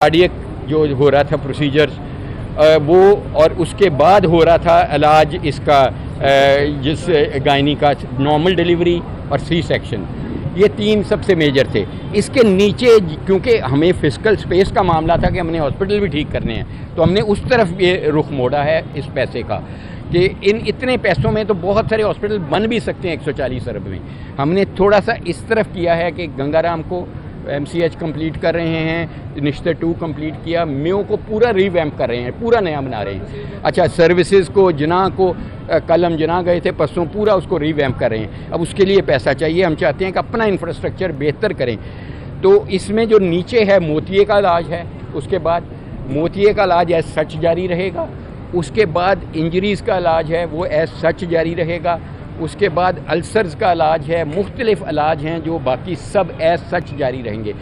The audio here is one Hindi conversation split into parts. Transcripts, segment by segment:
कार्डियक जो हो रहा था प्रोसीजर्स वो, और उसके बाद हो रहा था इलाज इसका जिस गायनी का नॉर्मल डिलीवरी और सी सेक्शन, ये तीन सबसे मेजर थे। इसके नीचे क्योंकि हमें फिजिकल स्पेस का मामला था कि हमने हॉस्पिटल भी ठीक करने हैं, तो हमने उस तरफ ये रुख मोड़ा है इस पैसे का कि इन इतने पैसों में तो बहुत सारे हॉस्पिटल बन भी सकते हैं 140 अरब में। हमने थोड़ा सा इस तरफ किया है कि गंगाराम को MCH कंप्लीट कर रहे हैं, निश्तर 2 कंप्लीट किया, मेयो को पूरा रिवैम्प कर रहे हैं, पूरा नया बना रहे हैं। अच्छा, सर्विसेज को, जना को, कल हम जना गए थे परसों, पूरा उसको रिवैम्प कर रहे हैं। अब उसके लिए पैसा चाहिए, हम चाहते हैं कि अपना इंफ्रास्ट्रक्चर बेहतर करें। तो इसमें जो नीचे है मोतिये का इलाज है, उसके बाद मोतिये का इलाज एज सच जारी रहेगा, उसके बाद इंजरीज़ का इलाज है वो एज सच जारी रहेगा, उसके बाद अल्सर्स का इलाज है, मुख्तलिफ इलाज हैं जो बाकी सब एज सच जारी रहेंगे।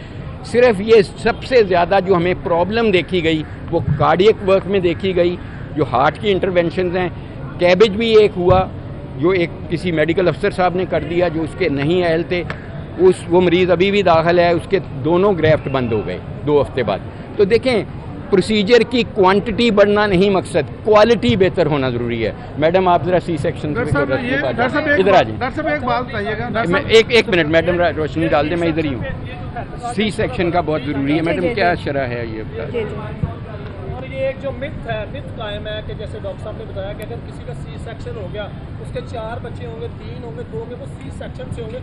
सिर्फ ये सबसे ज़्यादा जो हमें प्रॉब्लम देखी गई वो कार्डियक वर्क में देखी गई, जो हार्ट की इंटरवेंशन हैं। कैबेज भी एक हुआ जो एक किसी मेडिकल अफसर साहब ने कर दिया जो उसके नहीं अहल थे, वो मरीज़ अभी भी दाखिल है, उसके दोनों ग्राफ्ट बंद हो गए 2 हफ्ते बाद। तो देखें, प्रोसीजर की क्वांटिटी बढ़ना नहीं मकसद, क्वालिटी बेहतर होना ज़रूरी है। मैडम आप ज़रा सी सेक्शन इधर आ जाए। एक बात बताइएगा, एक मिनट मैडम, रोशनी डाल दें, मैं इधर ही हूँ। सी सेक्शन का बहुत ज़रूरी है मैडम, क्या शरह है ये बता। और ये एक जो मिथ कायम है कि जैसे डॉक्टर साहब ने बताया कि अगर किसी का सी सेक्शन हो गया, उसके 4 बच्चे होंगे, 3 होंगे, 2 होंगे, वो सी सेक्शन से होंगे।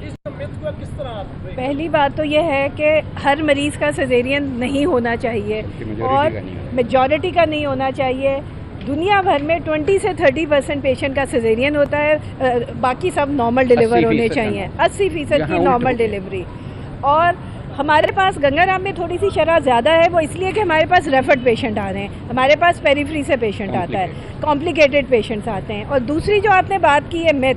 इस मिथ को किस तरह आप? पहली बात तो ये है कि हर मरीज़ का सिजेरियन नहीं होना चाहिए और मेजॉरिटी का नहीं होना चाहिए। दुनिया भर में 20 से 30% पेशेंट का सिजेरियन होता है, बाकी सब नॉर्मल डिलीवर होने चाहिए। 80% की नॉर्मल डिलीवरी। और हमारे पास गंगाराम में थोड़ी सी शरह ज़्यादा है, वो इसलिए कि हमारे पास रेफर्ड पेशेंट आ रहे हैं, हमारे पास पेरिफेरी से पेशेंट आता है, कॉम्प्लिकेटेड पेशेंट्स आते हैं। और दूसरी जो आपने बात की है मिथ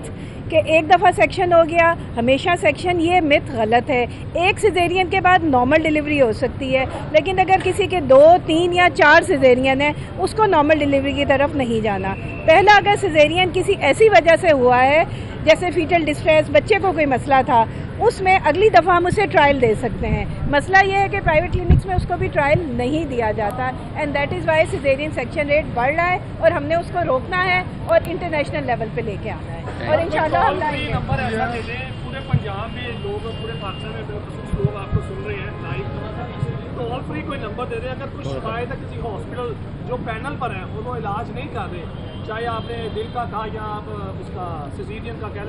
कि एक दफ़ा सेक्शन हो गया हमेशा सेक्शन, ये मिथ गलत है। एक सिजेरियन के बाद नॉर्मल डिलीवरी हो सकती है, लेकिन अगर किसी के 2, 3 या 4 सिजेरियन है उसको नॉर्मल डिलीवरी की तरफ नहीं जाना। पहला, अगर सिजेरियन किसी ऐसी वजह से हुआ है जैसे फीटल डिस्ट्रेस, बच्चे को कोई मसला था, उसमें अगली दफ़ा हम उसे ट्रायल दे सकते हैं। मसला ये है कि प्राइवेट क्लिनिक्स में उसको भी ट्रायल नहीं दिया जाता, and that is why caesarean section rate बढ़ रहा है और हमने उसको रोकना है और इंटरनेशनल लेवल पे लेके आना है। और इंशाल्लाह हम लाएंगे। नंबर ऐसा दे दें, पूरे पंजाब में लोग, पूरे पाकिस्तान में कुछ लोग आपको सुन रहे हैं लाइव, टोल फ्री कोई नंबर दे दें। अगर कुछ शिकायत है किसी हॉस्पिटल जो पैनल पर है वो इलाज नहीं कर रहे, चाहे आपने दिल का कहा या आप उसका सिजेरियन का कह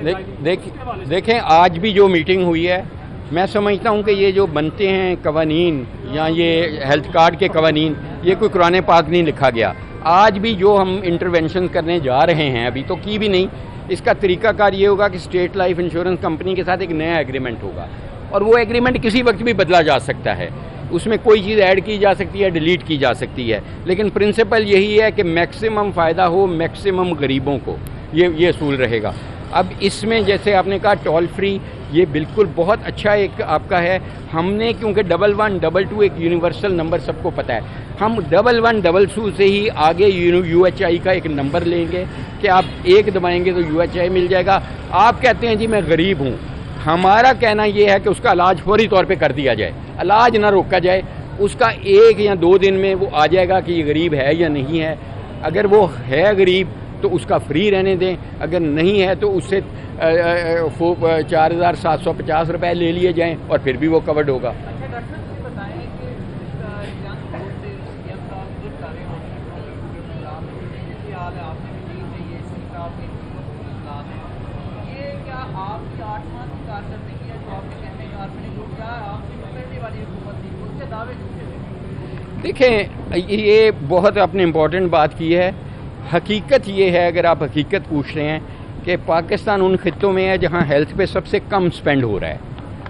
देखें, आज भी जो मीटिंग हुई है, मैं समझता हूँ कि ये जो बनते हैं कवानीन या ये हेल्थ कार्ड के कवानीन, ये कोई कुरान पाक नहीं लिखा गया। आज भी जो हम इंटरवेंशन करने जा रहे हैं, अभी तो की भी नहीं, इसका तरीकाकार ये होगा कि स्टेट लाइफ इंश्योरेंस कंपनी के साथ एक नया एग्रीमेंट होगा और वो एग्रीमेंट किसी वक्त भी बदला जा सकता है। उसमें कोई चीज़ ऐड की जा सकती है, डिलीट की जा सकती है, लेकिन प्रिंसिपल यही है कि मैक्सिमम फ़ायदा हो मैक्सिमम गरीबों को, ये असूल रहेगा। अब इसमें जैसे आपने कहा टोल फ्री, ये बिल्कुल बहुत अच्छा एक आपका है। हमने क्योंकि 1122 एक यूनिवर्सल नंबर सबको पता है, हम 1122 से ही आगे UHI का एक नंबर लेंगे कि आप एक दबाएंगे तो UHI मिल जाएगा। आप कहते हैं जी मैं गरीब हूँ, हमारा कहना यह है कि उसका इलाज फौरी तौर पे कर दिया जाए, इलाज ना रोका जाए। उसका 1 या 2 दिन में वो आ जाएगा कि ये गरीब है या नहीं है। अगर वो है गरीब तो उसका फ्री रहने दें, अगर नहीं है तो उससे 4750 रुपये ले लिए जाएं और फिर भी वो कवर्ड होगा। देखें, ये बहुत आपने इम्पोर्टेंट बात की है। हकीकत ये है, अगर आप हकीकत पूछ रहे हैं, कि पाकिस्तान उन खित्तों में है जहाँ हेल्थ पे सबसे कम स्पेंड हो रहा है,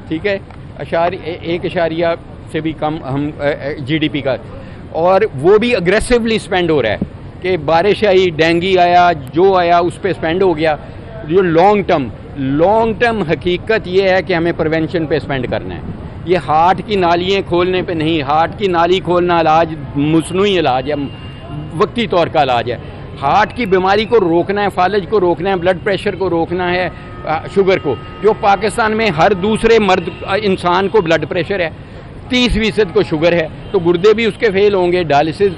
ठीक है, 1 से भी कम हम GDP का, और वो भी अग्रेसिवली स्पेंड हो रहा है कि बारिश आई, डेंगू आया, जो आया उस पर स्पेंड हो गया। जो लॉन्ग टर्म हकीकत ये है कि हमें प्रिवेंशन पे स्पेंड करना है। ये हार्ट की नालियाँ खोलने पे नहीं, हार्ट की नाली खोलना इलाज मसनूई इलाज है, वक्ती तौर का इलाज है। हार्ट की बीमारी को रोकना है, फालज को रोकना है, ब्लड प्रेशर को रोकना है, शुगर को, जो पाकिस्तान में हर दूसरे मर्द इंसान को ब्लड प्रेशर है। 30% को शुगर है, तो गुर्दे भी उसके फेल होंगे। डायलिसिस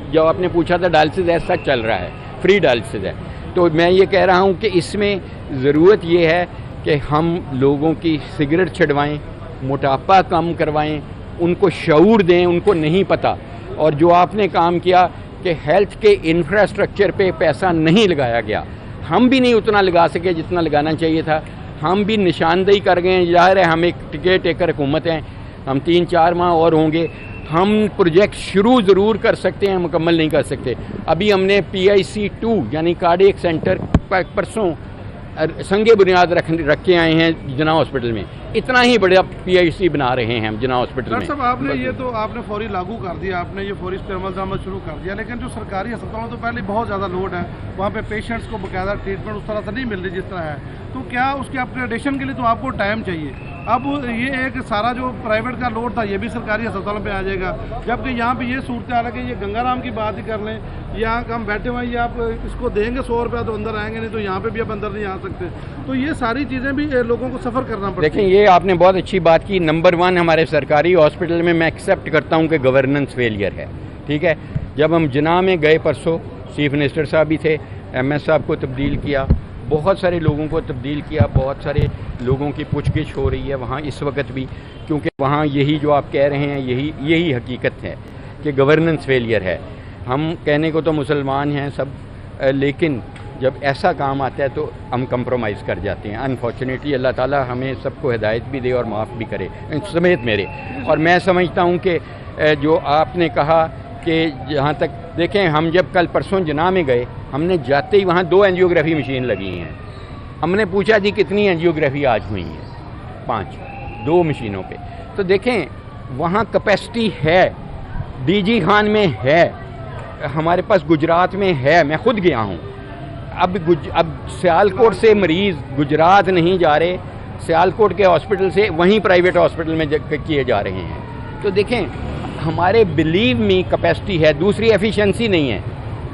जो आपने पूछा था, डायलिसिस ऐसा चल रहा है, फ्री डायलिसिस है। तो मैं ये कह रहा हूँ कि इसमें ज़रूरत ये है कि हम लोगों की सिगरेट छुड़वाएं, मोटापा कम करवाएं, उनको शऊर दें, उनको नहीं पता। और जो आपने काम किया कि हेल्थ के इंफ्रास्ट्रक्चर पे पैसा नहीं लगाया गया, हम भी नहीं उतना लगा सके जितना लगाना चाहिए था। हम भी निशानदेही कर गए हैं। ज़ाहिर है हम एक टिकट टेकर हुकूमत हैं, हम 3-4 माह और होंगे। हम प्रोजेक्ट शुरू ज़रूर कर सकते हैं, मुकम्मल नहीं कर सकते। अभी हमने PIC 2 यानी कार्डियक सेंटर परसों संगे बुनियाद रख के आए हैं जना हॉस्पिटल में। इतना ही बड़ा PIC बना रहे हैं हम जना हॉस्पिटल में। डॉक्टर साहब, आपने ये तो आपने फौरी लागू कर दिया, आपने ये फौरी इस्तेमाल दरामद शुरू कर दिया, लेकिन जो सरकारी अस्पतालों तो पहले बहुत ज़्यादा लोड है, वहाँ पे पेशेंट्स को बाकायदा ट्रीटमेंट उस तरह से नहीं मिल रही जिस तरह है। तो क्या उसके अपग्रेडेशन के लिए तो आपको टाइम चाहिए। अब ये एक सारा जो प्राइवेट का लोड था ये भी सरकारी अस्पतालों पे आ जाएगा, जबकि यहाँ पे ये सूरत हाल है कि ये गंगाराम की बात ही कर लें, यहाँ हम बैठे हुए हैं, ये आप इसको देंगे 100 रुपया तो अंदर आएंगे, नहीं तो यहाँ पे भी आप अंदर नहीं आ सकते। तो ये सारी चीज़ें भी लोगों को सफ़र करना पड़ता है। देखें, ये आपने बहुत अच्छी बात की। नंबर 1 हमारे सरकारी हॉस्पिटल में मैं एक्सेप्ट करता हूँ कि गवर्नेंस फेलियर है, ठीक है। जब हम जना में गए परसों, चीफ मिनिस्टर साहब भी थे, MS साहब को तब्दील किया, बहुत सारे लोगों को तब्दील किया, बहुत सारे लोगों की पूछगिछ हो रही है वहाँ इस वक्त भी, क्योंकि वहाँ यही जो आप कह रहे हैं यही हकीकत है कि गवर्नेंस फेलियर है। हम कहने को तो मुसलमान हैं सब, लेकिन जब ऐसा काम आता है तो हम कंप्रोमाइज़ कर जाते हैं। अनफॉर्चुनेटली अल्लाह ताला हमें सबको हिदायत भी दे और माफ़ भी करे, समेत मेरे। और मैं समझता हूँ कि जो आपने कहा कि जहाँ तक देखें, हम जब कल परसों जना में गए, हमने जाते ही वहाँ 2 एंजियोग्राफी मशीन लगी हैं। हमने पूछा जी कितनी एंजियोग्राफी आज हुई है? 5, 2 मशीनों पे। तो देखें वहाँ कैपेसिटी है, DG खान में है, हमारे पास गुजरात में है, मैं खुद गया हूँ। अब सियालकोट से मरीज़ गुजरात नहीं जा रहे, सियालकोट के हॉस्पिटल से वहीं प्राइवेट हॉस्पिटल में किए जा रहे हैं। तो देखें हमारे बिलीव में कैपेसिटी है। दूसरी एफिशिएंसी नहीं है,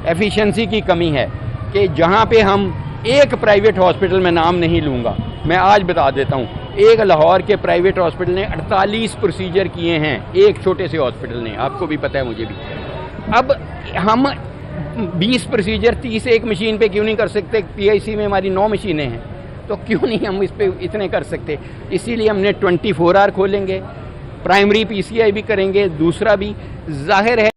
एफिशिएंसी की कमी है कि जहाँ पे हम एक प्राइवेट हॉस्पिटल में नाम नहीं लूँगा, मैं आज बता देता हूँ, एक लाहौर के प्राइवेट हॉस्पिटल ने 48 प्रोसीजर किए हैं, एक छोटे से हॉस्पिटल ने, आपको भी पता है मुझे भी। अब हम 20 प्रोसीजर 30 एक मशीन पे क्यों नहीं कर सकते? PIC में हमारी 9 मशीनें हैं, तो क्यों नहीं हम इस पे इतने कर सकते? इसीलिए हमने 24 आवर खोलेंगे, प्राइमरी PCI भी करेंगे, दूसरा भी। जाहिर है